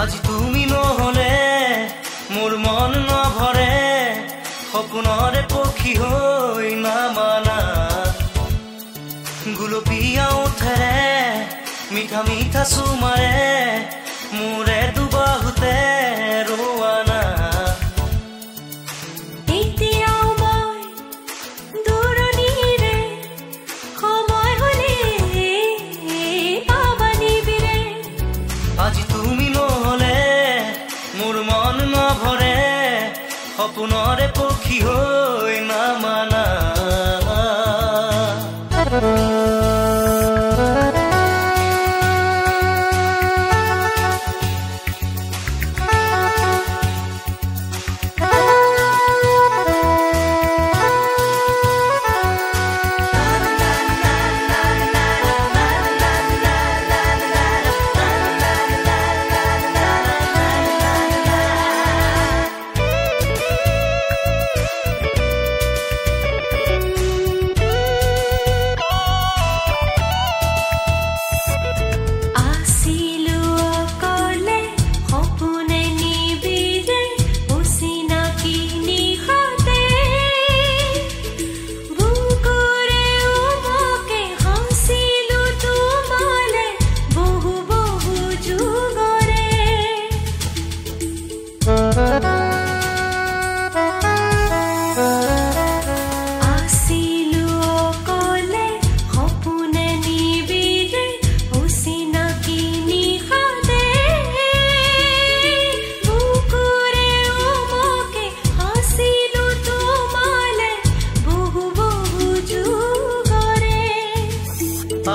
আজি তুমি নহলে মোৰ মন নভৰে সপোনৰে পক্ষী হৈ নামানা গুলপীয়া উঠেৰে মিঠা মিঠা চুমাৰে মোৰে দুবাহুতে ৰোৱানা সপোনৰে পক্ষী হৈ নামানা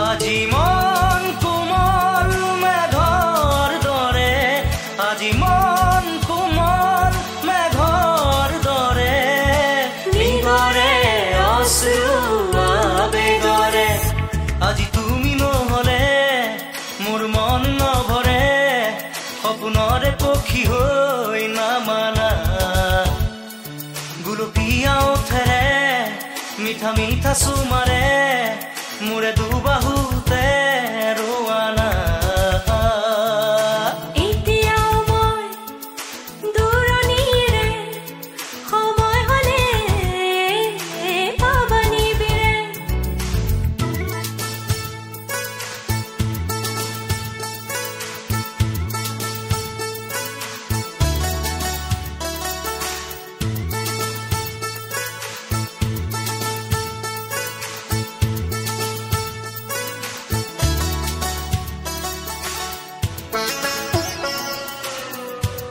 আজি মন কোমল মেঘৰ দৰে আজি মন কোমল মেঘৰ দৰে নিগৰে অশ্ৰু আবেগৰে আজি তুমি নহলে মোৰ মন নভৰে সপোনৰে পক্ষী হৈ নামানা গুলপীয়া উঠেৰে মিঠা মিঠা চুমাৰে মোৰে দুবাহুতে ৰোৱানা এতিয়াও মই দূৰণিৰে সময় হলে পাবা নিবিৰে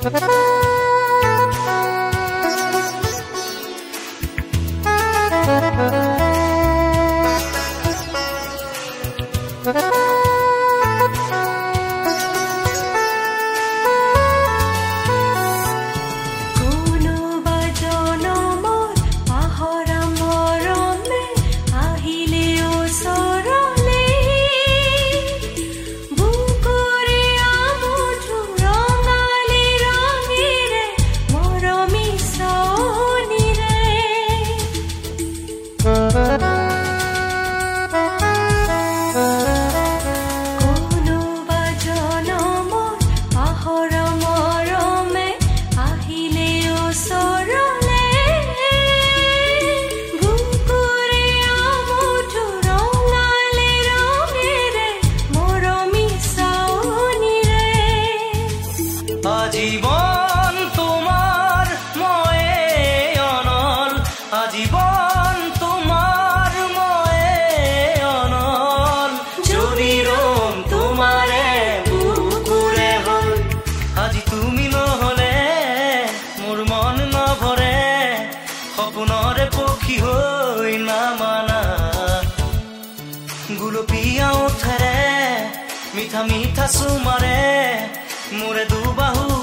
Rangale মিঠা মিঠা চুমাৰে মোৰে দুবাহু